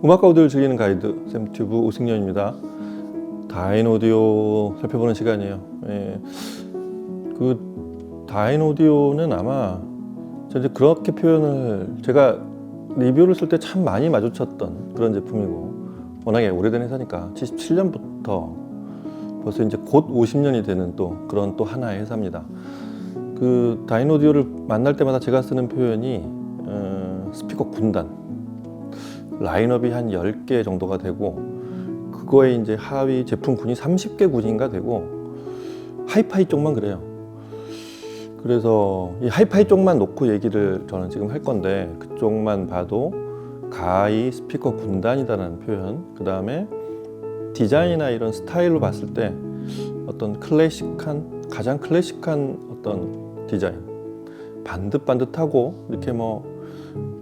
음악 가우디오를 즐기는 가이드 샘튜브 오승연입니다. 다인 오디오 살펴보는 시간이에요. 그 다인 오디오는 아마 이제 그렇게 표현을 제가 리뷰를 쓸 때 참 많이 마주쳤던 그런 제품이고, 워낙에 오래된 회사니까 77년부터 벌써 이제 곧 50년이 되는 또 그런 또 하나의 회사입니다. 그 다인 오디오를 만날 때마다 제가 쓰는 표현이 스피커 군단, 라인업이 한 10개 정도가 되고, 그거에 이제 하위 제품군이 30개 군인가 되고, 하이파이 쪽만 그래요. 그래서 이 하이파이 쪽만 놓고 얘기를 저는 지금 할 건데, 그쪽만 봐도 가히 스피커 군단이다라는 표현, 그 다음에 디자인이나 이런 스타일로 봤을 때 어떤 가장 클래식한 어떤 디자인, 반듯반듯하고 이렇게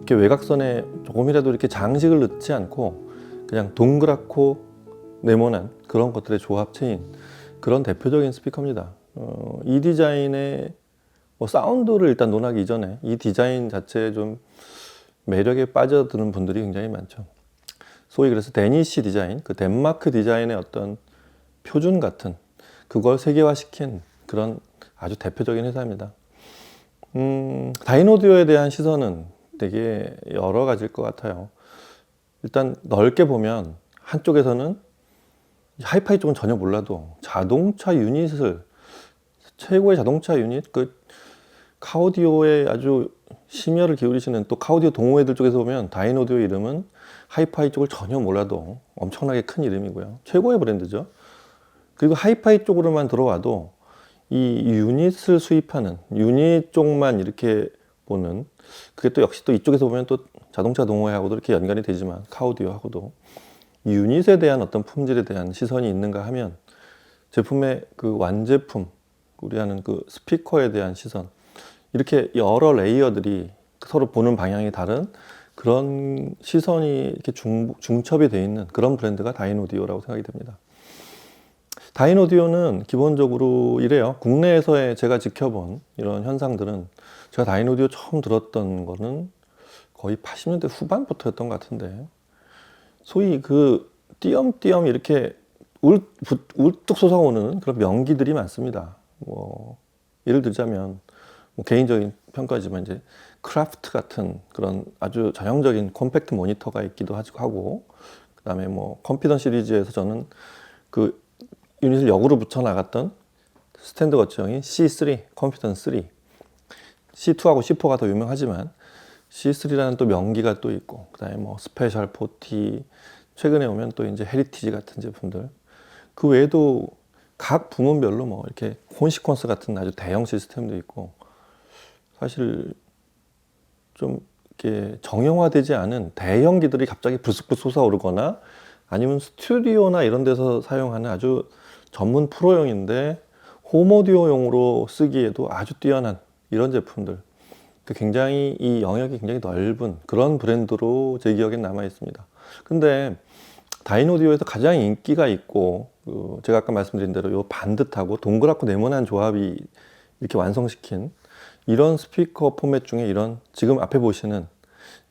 이렇게 외곽선에 조금이라도 이렇게 장식을 넣지 않고 그냥 동그랗고 네모난 그런 것들의 조합체인 그런 대표적인 스피커입니다. 이 디자인의 사운드를 일단 논하기 이전에 이 디자인 자체에 좀 매력에 빠져드는 분들이 굉장히 많죠. 소위 그래서 데니시 디자인, 그 덴마크 디자인의 어떤 표준 같은 그걸 세계화시킨 그런 아주 대표적인 회사입니다. 다인 오디오에 대한 시선은 되게 여러 가지일 것 같아요. 일단 넓게 보면 한쪽에서는 하이파이 쪽은 전혀 몰라도 자동차 유닛을, 최고의 자동차 유닛, 그 카오디오에 아주 심혈을 기울이시는 또 카오디오 동호회들 쪽에서 보면 다인 오디오 이름은 하이파이 쪽을 전혀 몰라도 엄청나게 큰 이름이고요. 최고의 브랜드죠. 그리고 하이파이 쪽으로만 들어와도 이 유닛을 수입하는 유닛 쪽만 이렇게 보는, 그게 또 역시 또 이쪽에서 보면 또 자동차 동호회하고도 이렇게 연관이 되지만 카오디오하고도 유닛에 대한 어떤 품질에 대한 시선이 있는가 하면 제품의 그 완제품, 우리 하는 그 스피커에 대한 시선, 이렇게 여러 레이어들이 서로 보는 방향이 다른 그런 시선이 이렇게 중첩이 되어 있는 그런 브랜드가 다인 오디오라고 생각이 됩니다. 다인 오디오는 기본적으로 이래요. 국내에서의 제가 지켜본 이런 현상들은, 제가 다인 오디오 처음 들었던 거는 거의 80년대 후반부터였던 것 같은데, 소위 그 띄엄띄엄 이렇게 울뚝 솟아오르는 그런 명기들이 많습니다. 예를 들자면 개인적인 평가지만 이제 크라프트 같은 그런 아주 전형적인 컴팩트 모니터가 있기도 하고, 그 다음에 컴피던 시리즈에서 저는 그 유닛을 역으로 붙여 나갔던 스탠드 거치형인 C3, 컴피던 3, C2하고 C4가 더 유명하지만 C3라는 또 명기가 또 있고, 그 다음에 스페셜 40, 최근에 오면 또 이제 헤리티지 같은 제품들, 그 외에도 각 부문별로 이렇게 콘시퀀스 같은 아주 대형 시스템도 있고, 사실 좀 이렇게 정형화되지 않은 대형기들이 갑자기 불쑥 솟아오르거나, 아니면 스튜디오나 이런 데서 사용하는 아주 전문 프로용인데 홈오디오용으로 쓰기에도 아주 뛰어난 이런 제품들, 굉장히 이 영역이 굉장히 넓은 그런 브랜드로 제 기억에 남아 있습니다. 근데 다인 오디오에서 가장 인기가 있고, 제가 아까 말씀드린 대로 요 반듯하고 동그랗고 네모난 조합이 이렇게 완성시킨 이런 스피커 포맷 중에, 이런 지금 앞에 보시는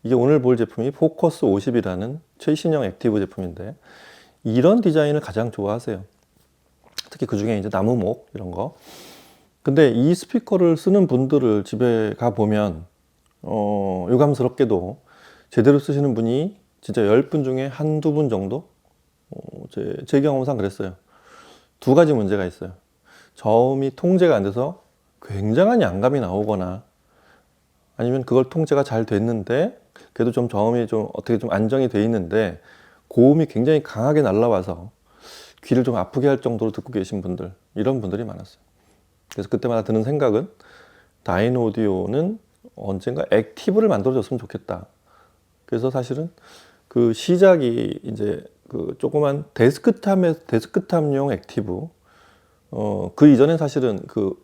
이게 오늘 볼 제품이 포커스 50이라는 최신형 액티브 제품인데, 이런 디자인을 가장 좋아하세요. 특히 그 중에 이제 나무목 이런 거. 근데 이 스피커를 쓰는 분들을 집에 가 보면 유감스럽게도 제대로 쓰시는 분이 진짜 10분 중에 한두 분 정도? 제 경험상 그랬어요. 두 가지 문제가 있어요. 저음이 통제가 안 돼서 굉장한 양감이 나오거나, 아니면 그걸 통제가 잘 됐는데 그래도 좀 저음이 좀 어떻게 좀 안정이 돼 있는데 고음이 굉장히 강하게 날라와서 귀를 좀 아프게 할 정도로 듣고 계신 분들, 이런 분들이 많았어요. 그래서 그때마다 드는 생각은, 다인 오디오는 언젠가 액티브를 만들어줬으면 좋겠다. 그래서 사실은 그 시작이 이제 그 조그만 데스크탑용 액티브, 그 이전엔 사실은 그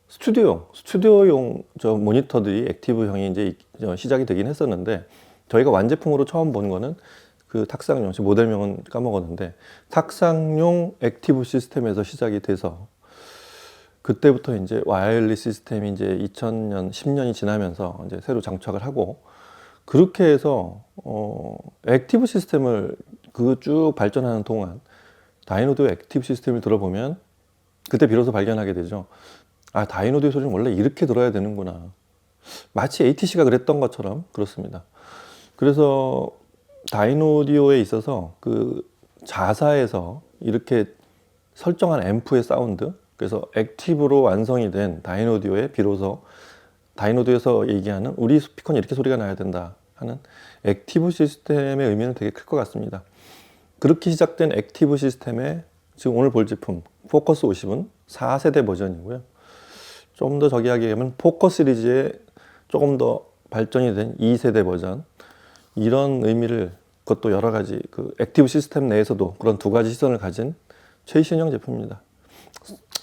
스튜디오용 저 모니터들이 액티브형이 이제 시작이 되긴 했었는데, 저희가 완제품으로 처음 본 거는 그 탁상용, 모델명은 까먹었는데 탁상용 액티브 시스템에서 시작이 돼서, 그때부터 이제 와이어리스 시스템이 이제 2000년, 10년이 지나면서 이제 새로 장착을 하고, 그렇게 해서 액티브 시스템을 그 쭉 발전하는 동안 다이노드의 액티브 시스템을 들어보면 그때 비로소 발견하게 되죠. 아, 다이노드의 소리는 원래 이렇게 들어야 되는구나. 마치 ATC가 그랬던 것처럼 그렇습니다. 그래서 다이노디오에 있어서 그 자사에서 이렇게 설정한 앰프의 사운드, 그래서 액티브로 완성이 된 다이노디오에 비로소 다이노드에서 얘기하는 우리 스피커는 이렇게 소리가 나야 된다 하는 액티브 시스템의 의미는 되게 클 것 같습니다. 그렇게 시작된 액티브 시스템의 지금 오늘 볼 제품 포커스 50은 4세대 버전이고요. 좀 더 저기하게 하면 포커 시리즈의 조금 더 발전이 된 2세대 버전, 이런 의미를, 그것도 여러 가지 그 액티브 시스템 내에서도 그런 두 가지 시선을 가진 최신형 제품입니다.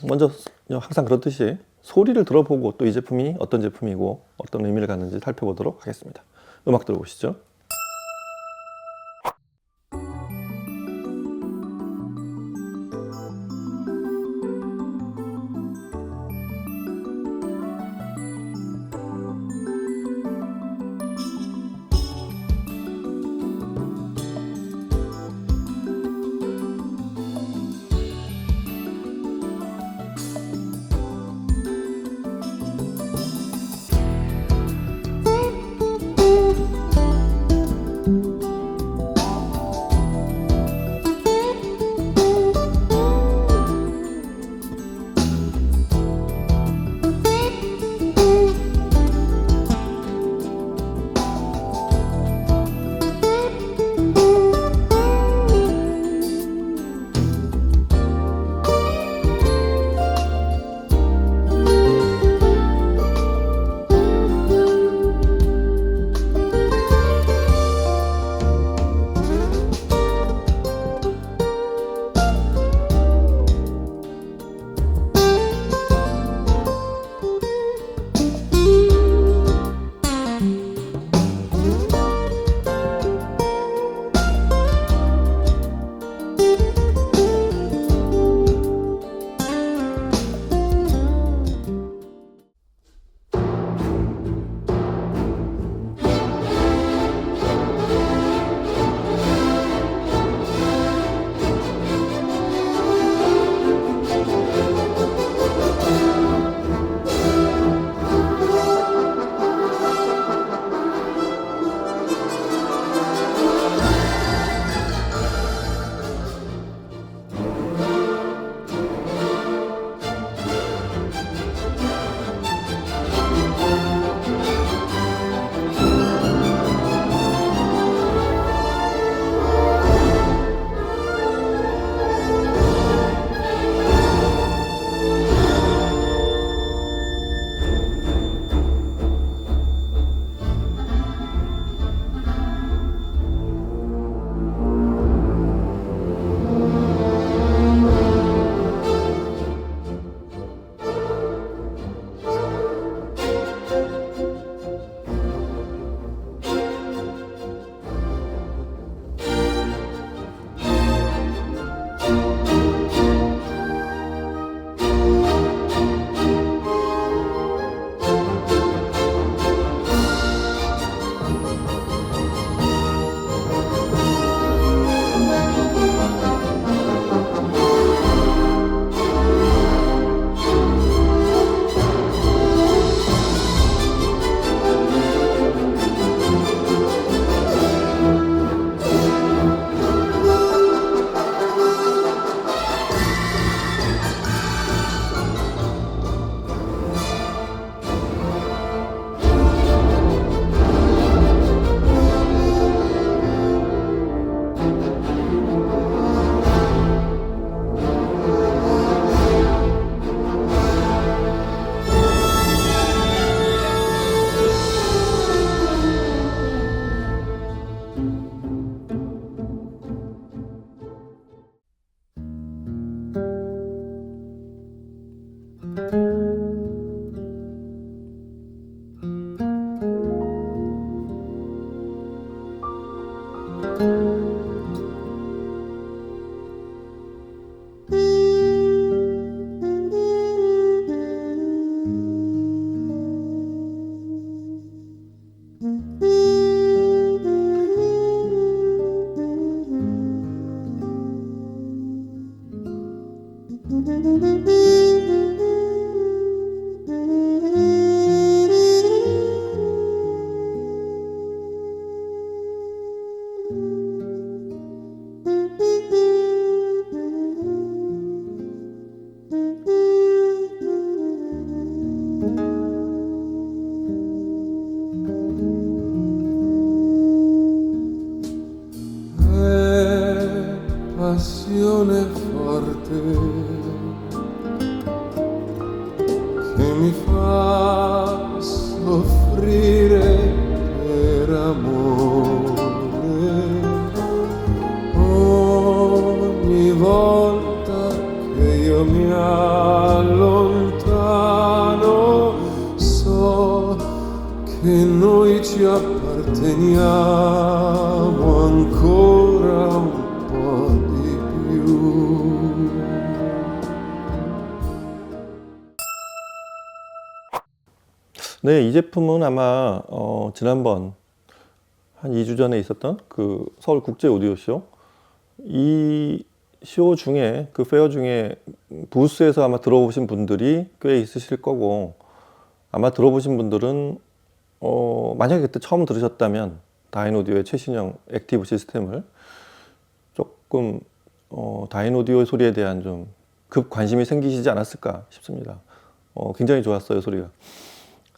먼저 항상 그렇듯이 소리를 들어보고 또 이 제품이 어떤 제품이고 어떤 의미를 갖는지 살펴보도록 하겠습니다. 음악 들어보시죠. passione forte che mi fa soffrire per amore. Ogni volta che io mi allontano so che noi ci apparteniamo ancora un po' di più. 네, 이 제품은 아마 지난번 한 2주 전에 있었던 그 서울 국제 오디오 쇼, 이 쇼 중에 그 페어 중에 부스에서 아마 들어보신 분들이 꽤 있으실 거고, 아마 들어보신 분들은 만약에 그때 처음 들으셨다면 다인오디오의 최신형 액티브 시스템을 조금 다인오디오의 소리에 대한 좀 급 관심이 생기시지 않았을까 싶습니다. 굉장히 좋았어요, 소리가.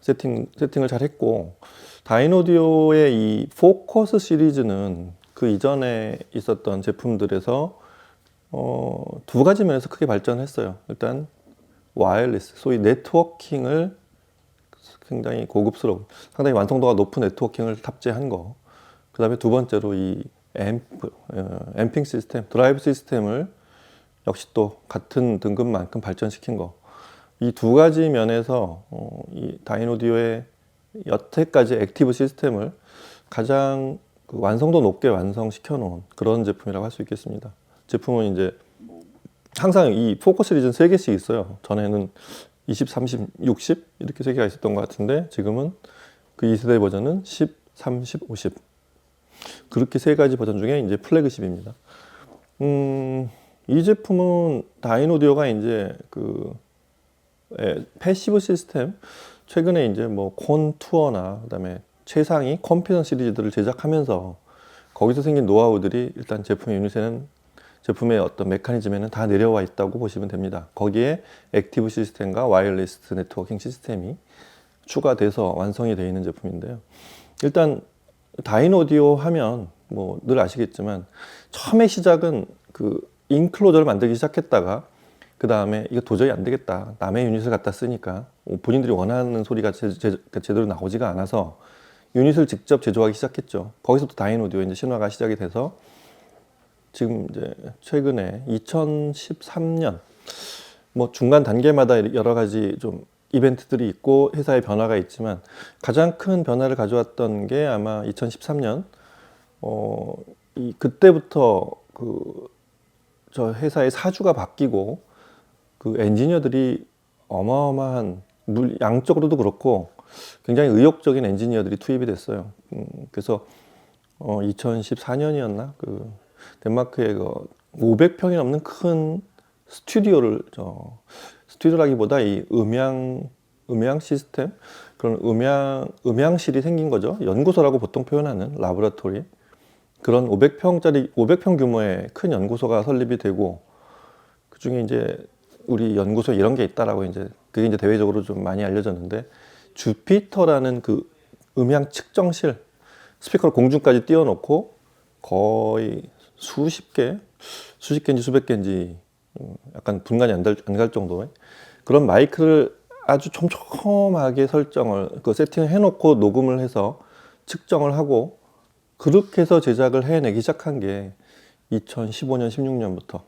세팅을 잘 했고, 다인오디오의 이 포커스 시리즈는 그 이전에 있었던 제품들에서 두 가지 면에서 크게 발전했어요. 일단 와이어리스, 소위 네트워킹을 굉장히 고급스러운, 상당히 완성도가 높은 네트워킹을 탑재한 거. 그 다음에 두 번째로 이 앰핑 시스템, 드라이브 시스템을 역시 또 같은 등급만큼 발전시킨 거. 이 두 가지 면에서 이 다인오디오의 여태까지 액티브 시스템을 가장 그 완성도 높게 완성시켜 놓은 그런 제품이라고 할 수 있겠습니다. 제품은 이제 항상 이 포커스 시리즈는 3개씩 있어요. 전에는 20, 30, 60 이렇게 3개가 있었던 것 같은데, 지금은 그 2세대 버전은 10, 30, 50 그렇게 3가지 버전 중에 이제 플래그십입니다. 이 제품은 다인오디오가 이제 그 패시브 시스템, 최근에 이제 뭐 콘투어나 그다음에 최상위 컴피전 시리즈들을 제작하면서 거기서 생긴 노하우들이 일단 제품의 유닛에는, 제품의 어떤 메커니즘에는 다 내려와 있다고 보시면 됩니다. 거기에 액티브 시스템과 와이어리스 네트워킹 시스템이 추가돼서 완성이 되어 있는 제품인데요. 일단 다인오디오 하면 뭐 늘 아시겠지만 처음에 시작은 그 인클로저를 만들기 시작했다가 그 다음에 이거 도저히 안 되겠다, 남의 유닛을 갖다 쓰니까 본인들이 원하는 소리가 제대로 나오지가 않아서 유닛을 직접 제조하기 시작했죠. 거기서부터 다인오디오 이제 신화가 시작이 돼서 지금 이제 최근에 2013년 뭐 중간 단계마다 여러 가지 좀 이벤트들이 있고 회사의 변화가 있지만, 가장 큰 변화를 가져왔던 게 아마 2013년 그때부터 저 회사의 사주가 바뀌고 그 엔지니어들이 어마어마한 양적으로도 그렇고 굉장히 의욕적인 엔지니어들이 투입이 됐어요. 그래서 2014년이었나 그 덴마크에 그 500평이 넘는 큰 스튜디오를, 스튜디오라기보다 이 음향 시스템, 그런 음향실이 생긴 거죠. 연구소라고 보통 표현하는 라보라토리, 그런 500평 규모의 큰 연구소가 설립이 되고, 그 중에 이제 우리 연구소에 이런 게 있다라고 이제 그게 이제 대외적으로 좀 많이 알려졌는데, 주피터라는 그 음향 측정실, 스피커를 공중까지 띄워놓고 거의 수십 개인지 수백 개인지 약간 분간이 안 갈 정도의 그런 마이크를 아주 촘촘하게 세팅을 해놓고 녹음을 해서 측정을 하고, 그렇게 해서 제작을 해내기 시작한 게 2015년, 16년부터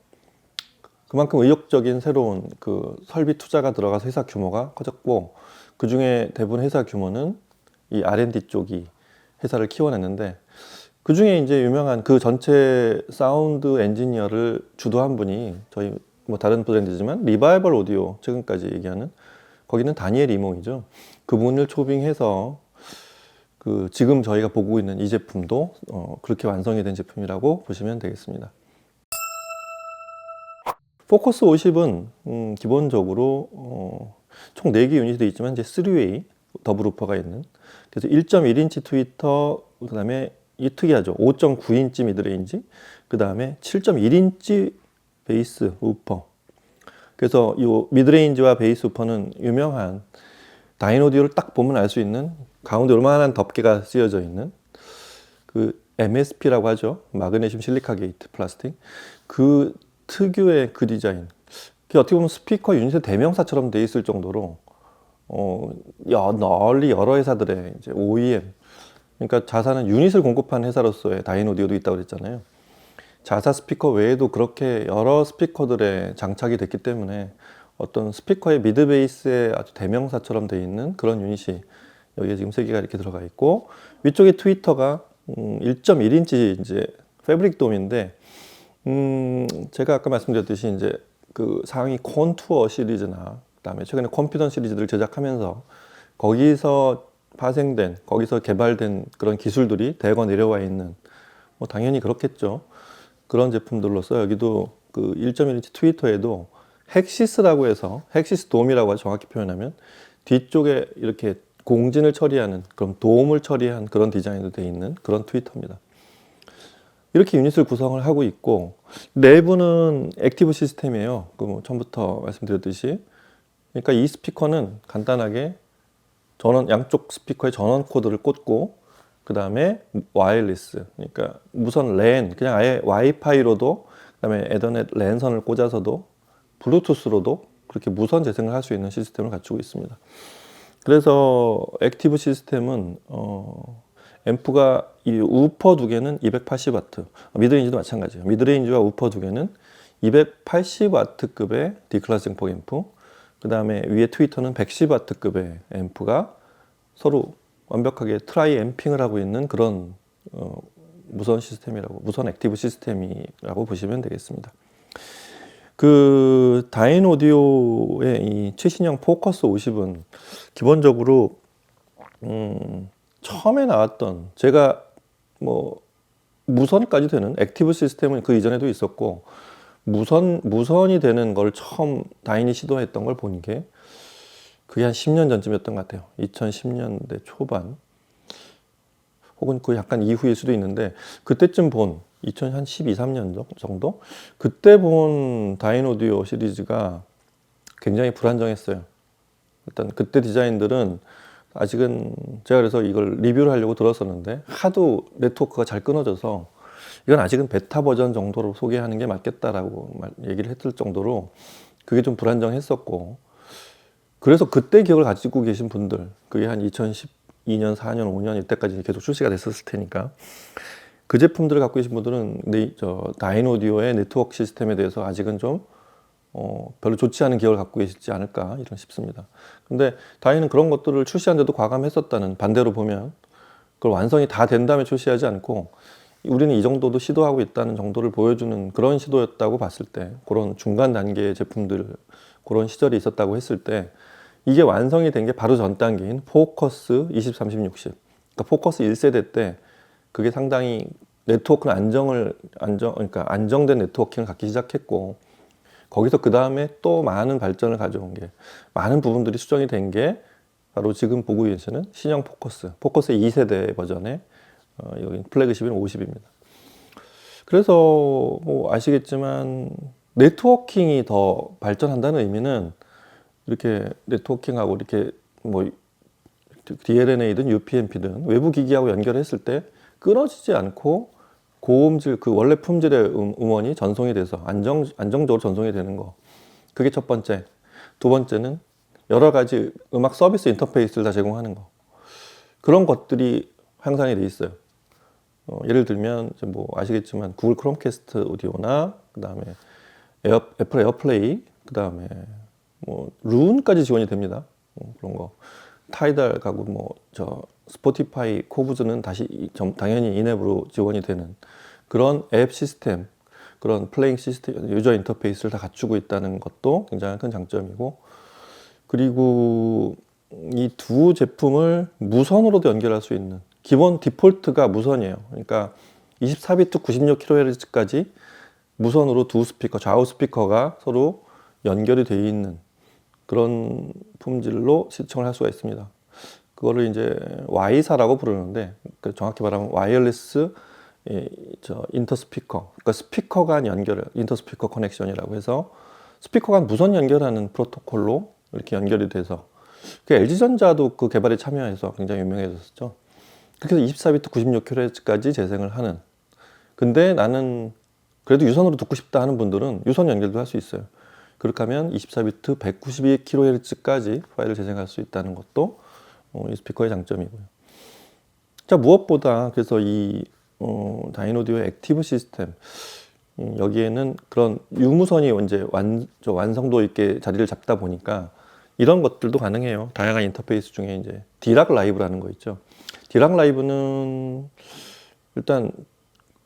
그만큼 의욕적인 새로운 그 설비 투자가 들어가서 회사 규모가 커졌고, 그 중에 대부분 회사 규모는 이 R&D 쪽이 회사를 키워냈는데, 그 중에 이제 유명한 그 전체 사운드 엔지니어를 주도한 분이 저희 뭐 다른 브랜드지만 리바이벌 오디오, 최근까지 얘기하는 거기는 다니엘 이몽이죠. 그분을 초빙해서 그 지금 저희가 보고 있는 이 제품도 그렇게 완성이 된 제품이라고 보시면 되겠습니다. 포커스 50은 기본적으로 총 4개 유닛이 되어 있지만 이제 3웨이 더블 우퍼가 있는, 그래서 1.1인치 트위터, 그 다음에 이 특이하죠. 5.9인치 미드레인지, 그 다음에 7.1인치 베이스 우퍼. 그래서 이 미드레인지와 베이스 우퍼는 유명한 다인오디오를 딱 보면 알 수 있는 가운데 요만한 덮개가 쓰여져 있는 그 MSP라고 하죠. 마그네슘 실리카 게이트 플라스틱. 그 특유의 그 디자인. 그게 어떻게 보면 스피커 유닛의 대명사처럼 돼 있을 정도로 널리 여러 회사들의 이제 OEM, 그러니까 자사는 유닛을 공급하는 회사로서의 다인오디오도 있다고 그랬잖아요. 자사 스피커 외에도 그렇게 여러 스피커들에 장착이 됐기 때문에 어떤 스피커의 미드 베이스의 아주 대명사처럼 돼 있는 그런 유닛이 여기에 지금 3개가 이렇게 들어가 있고, 위쪽에 트위터가 1.1인치 이제 패브릭 돔인데, 제가 아까 말씀드렸듯이 이제 그 상위 콘투어 시리즈나 그다음에 최근에 컴퓨터 시리즈들을 제작하면서 거기서 파생된, 거기서 개발된 그런 기술들이 대거 내려와 있는, 뭐 당연히 그렇겠죠. 그런 제품들로서 여기도 그 1.1인치 트위터에도 헥시스라고 해서, 헥시스 돔이라고 정확히 표현하면 뒤쪽에 이렇게 공진을 처리하는, 그런 도움을 처리한 그런 디자인으로 되어 있는 그런 트위터입니다. 이렇게 유닛을 구성을 하고 있고, 내부는 액티브 시스템이에요. 뭐 처음부터 말씀드렸듯이. 그러니까 이 스피커는 간단하게 전원, 양쪽 스피커에 전원 코드를 꽂고, 그 다음에 와이어리스, 그러니까 무선 랜, 그냥 아예 와이파이로도, 그 다음에 에더넷 랜선을 꽂아서도, 블루투스로도 그렇게 무선 재생을 할 수 있는 시스템을 갖추고 있습니다. 그래서 액티브 시스템은 앰프가 이 우퍼 2개는 280W, 미드레인지도 마찬가지예요. 미드레인지와 우퍼 2개는 280W급의 디클래스 증폭 앰프, 그 다음에 위에 트위터는 110W급의 앰프가 서로 완벽하게 트라이 앰핑을 하고 있는 그런 무선 시스템이라고, 무선 액티브 시스템이라고 보시면 되겠습니다. 그 다인 오디오의 이 최신형 포커스 50은 기본적으로 처음에 나왔던, 제가 뭐 무선까지 되는 액티브 시스템은 그 이전에도 있었고, 무선이 되는 걸 처음 다인이 시도했던 걸 본 게 그게 한 10년 전쯤이었던 것 같아요. 2010년대 초반 혹은 그 약간 이후일 수도 있는데, 그때쯤 본 2012, 13년 정도? 그때 본 다인 오디오 시리즈가 굉장히 불안정했어요. 일단 그때 디자인들은 아직은, 제가 그래서 이걸 리뷰를 하려고 들었었는데 하도 네트워크가 잘 끊어져서 이건 아직은 베타 버전 정도로 소개하는 게 맞겠다라고 얘기를 했을 정도로 그게 좀 불안정했었고, 그래서 그때 기억을 가지고 계신 분들, 그게 한 2012년, 4년, 5년 이때까지 계속 출시가 됐었을 테니까 그 제품들을 갖고 계신 분들은 다인 오디오의 네트워크 시스템에 대해서 아직은 좀 별로 좋지 않은 기억을 갖고 계시지 않을까 이런 싶습니다. 근데 다인은 그런 것들을 출시하는데도 과감했었다는, 반대로 보면 그걸 완성이 다 된 다음에 출시하지 않고 우리는 이 정도도 시도하고 있다는 정도를 보여주는 그런 시도였다고 봤을 때, 그런 중간 단계의 제품들, 그런 시절이 있었다고 했을 때, 이게 완성이 된 게 바로 전 단계인 포커스 20, 30, 60. 그러니까 포커스 1세대 때 그게 상당히 네트워크는 그러니까 안정된 네트워킹을 갖기 시작했고, 거기서 그 다음에 또 많은 발전을 가져온 게, 많은 부분들이 수정이 된 게 바로 지금 보고 계시는 신형 포커스의 2세대 버전의 여기 플래그십인 50입니다. 그래서 뭐 아시겠지만 네트워킹이 더 발전한다는 의미는, 이렇게 네트워킹하고 이렇게 뭐 DLNA든 UPnP든 외부 기기하고 연결했을 때 끊어지지 않고 고음질, 그 원래 품질의 음원이 전송이 돼서 안정적으로 전송이 되는 거, 그게 첫 번째. 두 번째는 여러 가지 음악 서비스 인터페이스를 다 제공하는 거, 그런 것들이 향상이 돼 있어요. 예를 들면 뭐 아시겠지만 구글 크롬캐스트 오디오나, 그 다음에 애플 에어플레이, 그 다음에 뭐 룬까지 지원이 됩니다. 그런 거. 타이달 가고 뭐 스포티파이, 코브즈는 다시 당연히 인앱으로 지원이 되는 그런 앱 시스템, 그런 플레잉 시스템, 유저 인터페이스를 다 갖추고 있다는 것도 굉장히 큰 장점이고, 그리고 이 두 제품을 무선으로도 연결할 수 있는, 기본 디폴트가 무선이에요. 그러니까 24비트 96kHz까지 무선으로 두 스피커, 좌우 스피커가 서로 연결이 되어 있는 그런 품질로 시청을 할 수가 있습니다. 그거를 이제 Y사라고 부르는데, 정확히 말하면 와이어리스 인터스피커, 그러니까 스피커 간 연결, 인터스피커 커넥션이라고 해서 스피커 간 무선 연결하는 프로토콜로 이렇게 연결이 돼서, LG전자도 그 개발에 참여해서 굉장히 유명해졌었죠. 그렇게 해서 24비트 96kHz까지 재생을 하는. 근데 나는 그래도 유선으로 듣고 싶다 하는 분들은 유선 연결도 할 수 있어요. 그렇게 하면 24비트 192kHz까지 파일을 재생할 수 있다는 것도 이 스피커의 장점이고요. 자, 무엇보다 그래서 이 다이노디오의 액티브 시스템, 여기에는 그런 유무선이 이제 완성도 있게 자리를 잡다 보니까 이런 것들도 가능해요. 다양한 인터페이스 중에 이제 디락 라이브라는 거 있죠. 디락 라이브는 일단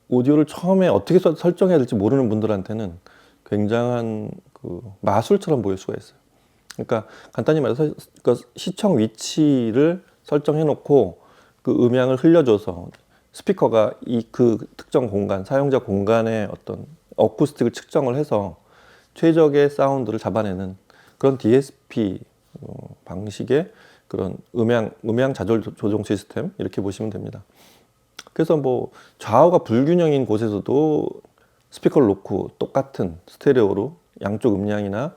오디오를 처음에 어떻게 설정해야 될지 모르는 분들한테는 굉장한 그 마술처럼 보일 수가 있어요. 그러니까 간단히 말해서 그러니까 시청 위치를 설정해 놓고 그 음향을 흘려줘서 스피커가 이 그 특정 공간, 사용자 공간의 어떤 어쿠스틱을 측정을 해서 최적의 사운드를 잡아내는 그런 DSP 방식의 그런 음향 좌절 조정 시스템, 이렇게 보시면 됩니다. 그래서 뭐 좌우가 불균형인 곳에서도 스피커를 놓고 똑같은 스테레오로 양쪽 음량이나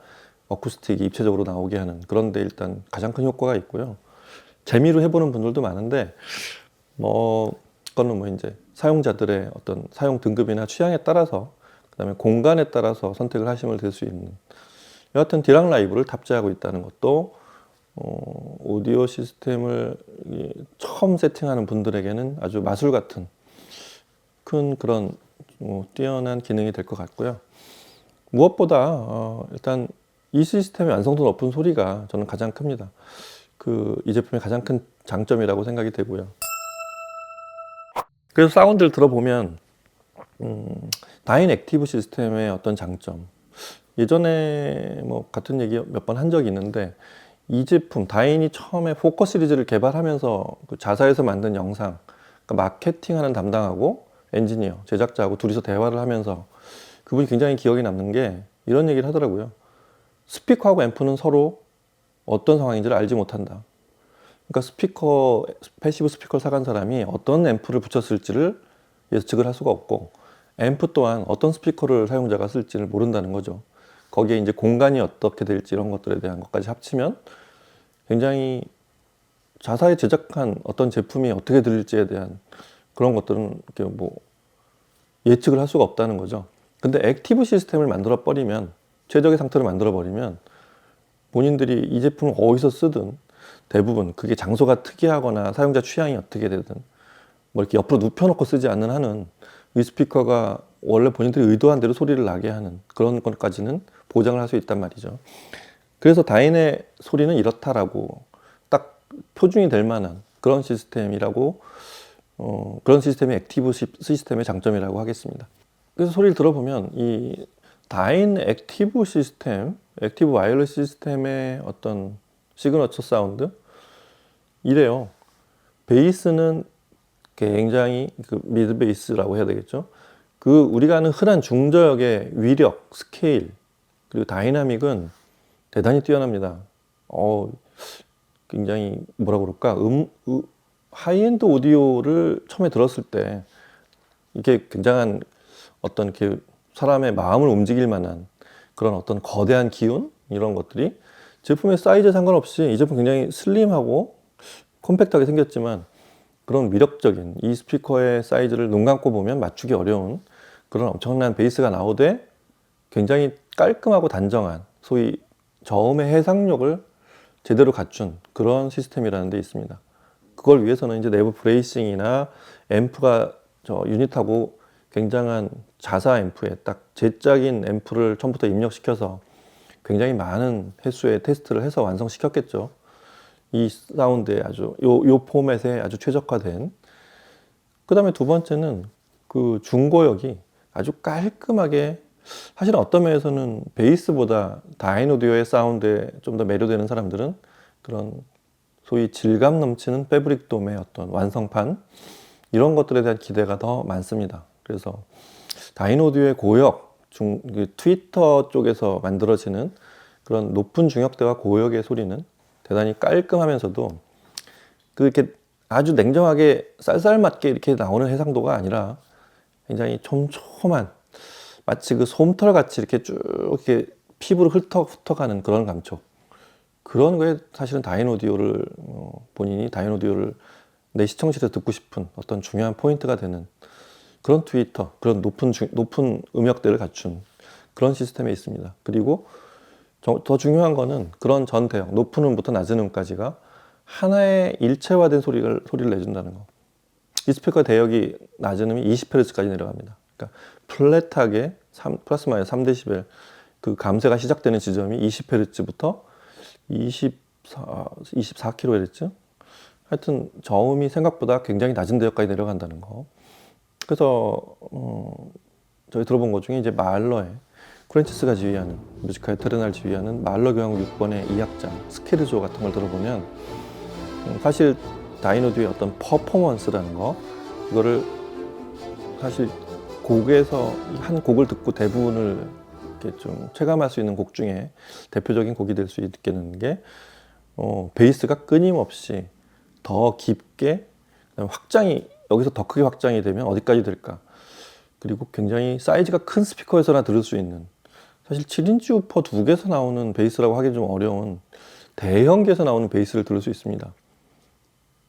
어쿠스틱이 입체적으로 나오게 하는 그런 데 일단 가장 큰 효과가 있고요. 재미로 해보는 분들도 많은데 그거는 뭐 이제 사용자들의 어떤 사용 등급이나 취향에 따라서, 그다음에 공간에 따라서 선택을 하시면 될 수 있는, 여하튼 디락 라이브를 탑재하고 있다는 것도 오디오 시스템을 처음 세팅하는 분들에게는 아주 마술 같은 큰 그런 뛰어난 기능이 될 것 같고요. 무엇보다 일단 이 시스템의 완성도 높은 소리가 저는 가장 큽니다. 이 제품의 가장 큰 장점이라고 생각이 되고요. 그래서 사운드를 들어보면 다인 액티브 시스템의 어떤 장점, 예전에 뭐 같은 얘기 몇 번 한 적이 있는데, 이 제품 다인이 처음에 포커 시리즈를 개발하면서 그 자사에서 만든 영상, 그러니까 마케팅하는 담당하고 엔지니어, 제작자하고 둘이서 대화를 하면서 그분이 굉장히 기억에 남는 게 이런 얘기를 하더라고요. 스피커하고 앰프는 서로 어떤 상황인지를 알지 못한다. 그러니까 패시브 스피커를 사간 사람이 어떤 앰프를 붙였을지를 예측을 할 수가 없고, 앰프 또한 어떤 스피커를 사용자가 쓸지를 모른다는 거죠. 거기에 이제 공간이 어떻게 될지 이런 것들에 대한 것까지 합치면 굉장히 자사에 제작한 어떤 제품이 어떻게 들릴지에 대한 그런 것들은 이렇게 뭐 예측을 할 수가 없다는 거죠. 근데 액티브 시스템을 만들어 버리면, 최적의 상태를 만들어 버리면 본인들이 이 제품을 어디서 쓰든 대부분 그게 장소가 특이하거나 사용자 취향이 어떻게 되든 뭐 이렇게 옆으로 눕혀놓고 쓰지 않는 한은 이 스피커가 원래 본인들이 의도한 대로 소리를 나게 하는 그런 것까지는 보장을 할 수 있단 말이죠. 그래서 다인의 소리는 이렇다라고 딱 표준이 될 만한 그런 시스템이라고, 그런 시스템이 액티브 시스템의 장점이라고 하겠습니다. 그래서 소리를 들어보면 이 다인 액티브 시스템, 액티브 와이어리스 시스템의 어떤 시그너처 사운드 이래요. 베이스는 굉장히 그 미드 베이스라고 해야 되겠죠. 우리가 아는 흔한 중저역의 위력, 스케일, 그리고 다이나믹은 대단히 뛰어납니다. 굉장히 뭐라 그럴까, 하이엔드 오디오를 처음에 들었을 때 이게 굉장한 어떤 이렇게 사람의 마음을 움직일 만한 그런 어떤 거대한 기운, 이런 것들이 제품의 사이즈에 상관없이 이 제품 굉장히 슬림하고 컴팩트하게 생겼지만 그런 위력적인 이 스피커의 사이즈를 눈 감고 보면 맞추기 어려운 그런 엄청난 베이스가 나오되 굉장히 깔끔하고 단정한, 소위 저음의 해상력을 제대로 갖춘 그런 시스템이라는 데 있습니다. 그걸 위해서는 이제 내부 브레이싱이나 앰프가 유닛하고 굉장한 자사 앰프에 딱 제짝인 앰프를 처음부터 입력시켜서 굉장히 많은 횟수의 테스트를 해서 완성시켰겠죠. 이 사운드에 아주 요 포맷에 아주 최적화된. 그 다음에 두 번째는 그 중고역이 아주 깔끔하게, 사실 어떤 면에서는 베이스보다 다인 오디오의 사운드에 좀 더 매료되는 사람들은 그런 소위 질감 넘치는 패브릭 돔의 어떤 완성판, 이런 것들에 대한 기대가 더 많습니다. 그래서 다인 오디오의 고역, 트위터 쪽에서 만들어지는 그런 높은 중역대와 고역의 소리는 대단히 깔끔하면서도 그렇게 아주 냉정하게 쌀쌀맞게 이렇게 나오는 해상도가 아니라 굉장히 촘촘한, 마치 그 솜털 같이 이렇게 쭉 이렇게 피부로 훑어가는 그런 감촉. 그런 거에 사실은 다인 오디오를 본인이 다인 오디오를 내 시청실에서 듣고 싶은 어떤 중요한 포인트가 되는 그런 트위터, 그런 높은 음역대를 갖춘 그런 시스템에 있습니다. 그리고 더 중요한 거는 그런 전 대역, 높은 음부터 낮은 음까지가 하나의 일체화된 소리를 내준다는 거. 이 스피커 대역이 낮은 음이 20Hz까지 내려갑니다. 그러니까 플랫하게 플러스 마이너스 3dB 그 감쇄가 시작되는 지점이 20Hz부터 24kHz. 하여튼 저음이 생각보다 굉장히 낮은 대역까지 내려간다는 거. 그래서 저희 들어본 것 중에 이제 말러의 쿠렌치스가 지휘하는 뮤지카의 테르날 지휘하는 말러 교향곡 6번의 2악장 스케르조 같은 걸 들어보면 사실 다이노드의 어떤 퍼포먼스라는 거 이거를 사실 곡에서 한 곡을 듣고 대부분을 이렇게 좀 체감할 수 있는 곡 중에 대표적인 곡이 될 수 있겠는 게 베이스가 끊임없이 더 깊게 확장이 여기서 더 크게 확장이 되면 어디까지 될까? 그리고 굉장히 사이즈가 큰 스피커에서나 들을 수 있는 사실 7인치 우퍼 2개에서 나오는 베이스라고 하기 좀 어려운 대형기에서 나오는 베이스를 들을 수 있습니다.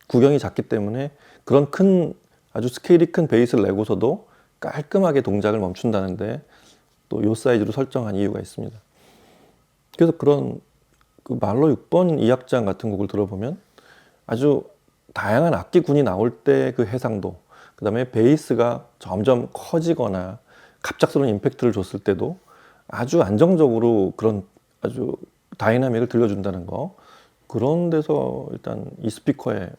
구경이 작기 때문에 그런 큰 아주 스케일이 큰 베이스를 내고서도 깔끔하게 동작을 멈춘다는데 또 요 사이즈로 설정한 이유가 있습니다. 그래서 그런 그 말러 6번 2악장 같은 곡을 들어보면 아주 다양한 악기군이 나올 때 그 해상도, 그 다음에 베이스가 점점 커지거나 갑작스러운 임팩트를 줬을 때도 아주 안정적으로 그런 아주 다이나믹을 들려준다는 거. 그런 데서 일단 이 스피커에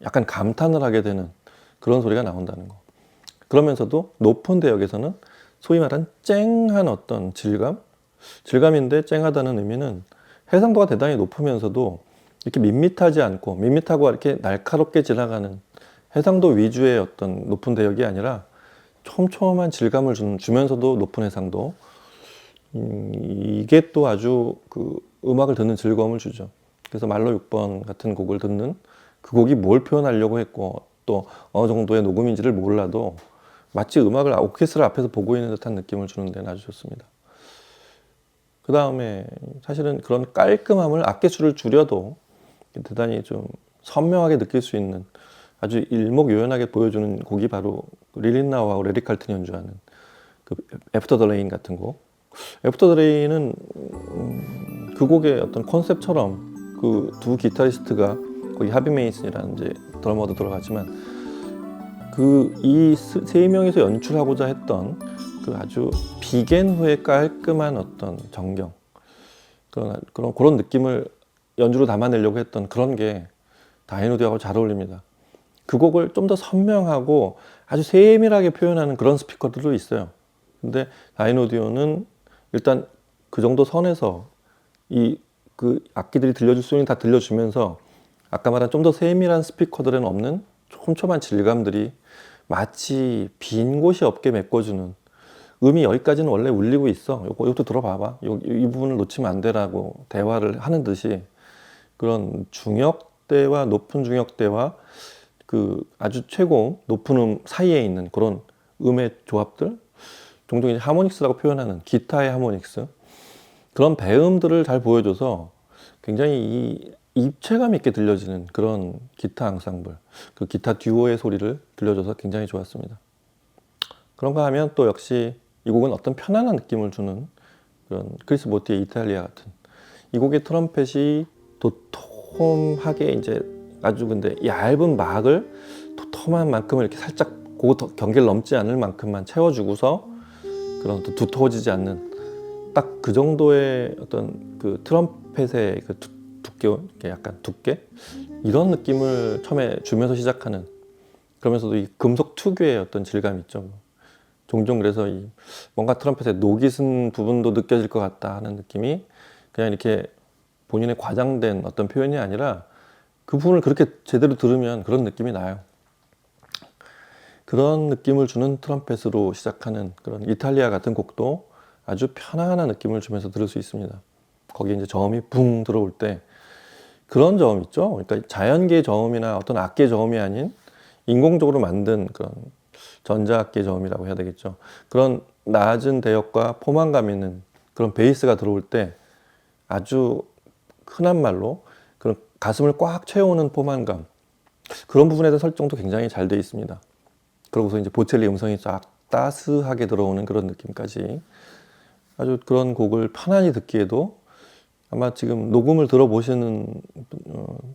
약간 감탄을 하게 되는 그런 소리가 나온다는 거. 그러면서도 높은 대역에서는 소위 말한 쨍한 어떤 질감인데 쨍하다는 의미는 해상도가 대단히 높으면서도 이렇게 밋밋하지 않고 밋밋하고 이렇게 날카롭게 지나가는 해상도 위주의 어떤 높은 대역이 아니라 촘촘한 질감을 주면서도 높은 해상도. 이게 또 아주 그 음악을 듣는 즐거움을 주죠. 그래서 말러 6번 같은 곡을 듣는 그 곡이 뭘 표현하려고 했고 또 어느 정도의 녹음인지를 몰라도 마치 음악을 오케스트라 앞에서 보고 있는 듯한 느낌을 주는 데는 아주 좋습니다. 그 다음에 사실은 그런 깔끔함을 악기수를 줄여도 대단히 좀 선명하게 느낄 수 있는 아주 일목요연하게 보여주는 곡이 바로 릴린 나우하고 레리 칼튼이 연주하는 그 애프터 더 레인 같은 곡. 애프터 더 레인은 그 곡의 어떤 컨셉처럼 그 두 기타리스트가 거기 하비 메이슨이라는 이제 드러머도 들어가지만 그 이 세 명이서 연출하고자 했던 그 아주 비겐 후에 깔끔한 어떤 정경 그런 느낌을 연주로 담아내려고 했던 그런 게 다이노디하고 잘 어울립니다. 그 곡을 좀 더 선명하고 아주 세밀하게 표현하는 그런 스피커들도 있어요. 근데 다이노디오는 일단 그 정도 선에서 그 악기들이 들려줄 수 있는 다 들려주면서 아까 말한 좀 더 세밀한 스피커들에는 없는 촘촘한 질감들이 마치 빈 곳이 없게 메꿔주는 음이 여기까지는 원래 울리고 있어. 이것도 들어봐봐. 이 부분을 놓치면 안 되라고 대화를 하는 듯이 그런 중역대와 높은 중역대와 그 아주 최고 높은 음 사이에 있는 그런 음의 조합들, 종종 이제 하모닉스라고 표현하는 기타의 하모닉스, 그런 배음들을 잘 보여줘서 굉장히 이 입체감 있게 들려지는 그런 기타 앙상블, 그 기타 듀오의 소리를 들려줘서 굉장히 좋았습니다. 그런가 하면 또 역시 이 곡은 어떤 편안한 느낌을 주는 그런 크리스 보티의 이탈리아 같은 이 곡의 트럼펫이 도톰하게 이제 아주 근데 얇은 막을 도톰한 만큼을 이렇게 살짝 그 경계를 넘지 않을 만큼만 채워주고서 그런 또 두터워지지 않는 딱 그 정도의 어떤 그 트럼펫의 그 두께, 약간 두께 이런 느낌을 처음에 주면서 시작하는, 그러면서도 이 금속 특유의 어떤 질감 있죠. 종종 그래서 이 뭔가 트럼펫의 녹이 쓴 부분도 느껴질 것 같다 하는 느낌이 그냥 이렇게 본인의 과장된 어떤 표현이 아니라 그 부분을 그렇게 제대로 들으면 그런 느낌이 나요. 그런 느낌을 주는 트럼펫으로 시작하는 그런 이탈리아 같은 곡도 아주 편안한 느낌을 주면서 들을 수 있습니다. 거기에 이제 저음이 붕 들어올 때 그런 저음 있죠. 그러니까 자연계의 저음이나 어떤 악기의 저음이 아닌 인공적으로 만든 그런 전자악기의 저음이라고 해야 되겠죠. 그런 낮은 대역과 포만감 있는 그런 베이스가 들어올 때 아주 흔한 말로 그런 가슴을 꽉 채우는 포만감, 그런 부분에 대한 설정도 굉장히 잘 돼 있습니다. 그러고서 이제 보첼리 음성이 쫙 따스하게 들어오는 그런 느낌까지 아주 그런 곡을 편안히 듣기에도 아마 지금 녹음을 들어보시는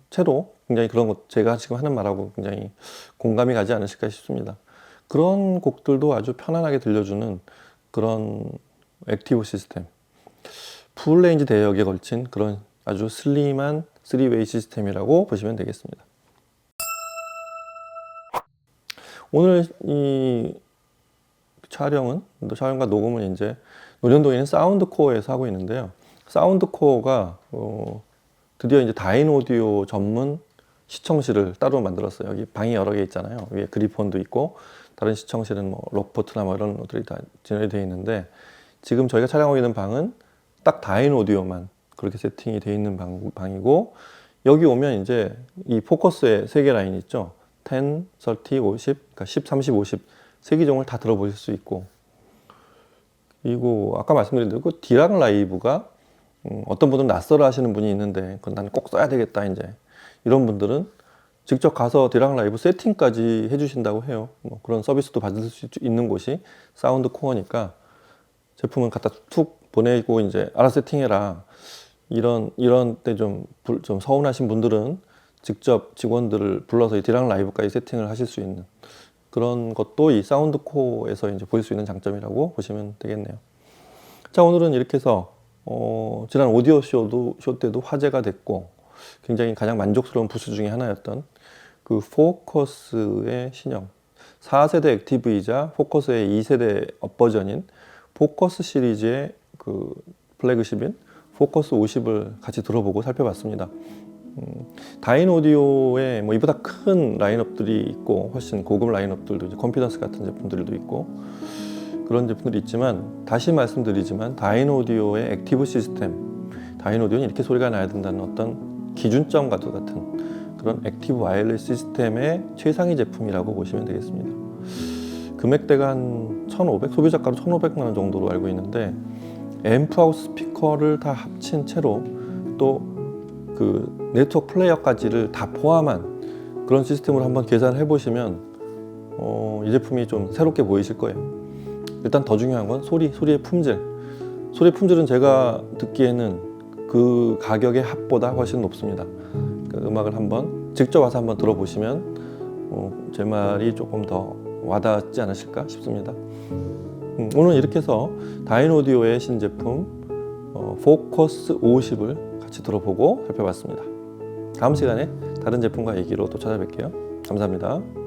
채로 굉장히 그런 것 제가 지금 하는 말하고 굉장히 공감이 가지 않으실까 싶습니다. 그런 곡들도 아주 편안하게 들려주는 그런 액티브 시스템, 풀레인지 대역에 걸친 그런 아주 슬림한 3웨이 시스템이라고 보시면 되겠습니다. 오늘 이 촬영과 녹음은 이제 논현동에 있는 사운드코어에서 하고 있는데요. 사운드코어가 드디어 이제 다인 오디오 전문 시청실을 따로 만들었어요. 여기 방이 여러 개 있잖아요. 위에 그리폰도 있고 다른 시청실은 뭐 록포트나 뭐 이런 것들이 다 진열이 되어 있는데 지금 저희가 촬영하고 있는 방은 딱 다인 오디오만 그렇게 세팅이 되어 있는 방이고 여기 오면 이제 이 포커스의 3개 라인 있죠. 10, 30, 50, 그러니까 10, 30, 50 세 기종을 다 들어보실 수 있고 그리고 아까 말씀드린 대로 그 디락 라이브가 어떤 분들은 낯설어 하시는 분이 있는데 그건 난 꼭 써야 되겠다 이제 이런 분들은 직접 가서 디락 라이브 세팅까지 해주신다고 해요. 뭐 그런 서비스도 받을 수 있는 곳이 사운드 코어니까 제품은 갖다 툭 보내고 이제 알아서 세팅해라 이런 때 좀 서운하신 분들은 직접 직원들을 불러서 이 디락 라이브까지 세팅을 하실 수 있는 그런 것도 이 사운드 코어에서 이제 볼 수 있는 장점이라고 보시면 되겠네요. 자, 오늘은 이렇게 해서 지난 오디오 쇼 때도 화제가 됐고 굉장히 가장 만족스러운 부스 중에 하나였던 그 포커스의 신형 4세대 액티브이자 포커스의 2세대 업버전인 포커스 시리즈의 그 플래그십인 포커스 50을 같이 들어보고 살펴봤습니다. 다인 오디오에 뭐 이보다 큰 라인업들이 있고 훨씬 고급 라인업들도 이제 컴피던스 같은 제품들도 있고 그런 제품들이 있지만 다시 말씀드리지만 다인 오디오의 액티브 시스템 다인 오디오는 이렇게 소리가 나야 된다는 어떤 기준점과도 같은 그런 액티브 와이어리스 시스템의 최상위 제품이라고 보시면 되겠습니다. 금액대가 한 1,500 소비자가로 1,500만 원 정도로 알고 있는데 앰프하우스 스피커를 다 합친 채로 또 그 네트워크 플레이어까지를 다 포함한 그런 시스템으로 한번 계산을 해보시면 이 제품이 좀 새롭게 보이실 거예요. 일단 더 중요한 건 소리의 품질. 소리의 품질은 제가 듣기에는 그 가격의 합보다 훨씬 높습니다. 그 음악을 한번 직접 와서 한번 들어보시면 제 말이 조금 더 와닿지 않으실까 싶습니다. 오늘 이렇게 해서 다인 오디오의 신제품 포커스 50을 같이 들어보고 살펴봤습니다. 다음 시간에 다른 제품과 얘기로 또 찾아뵐게요. 감사합니다.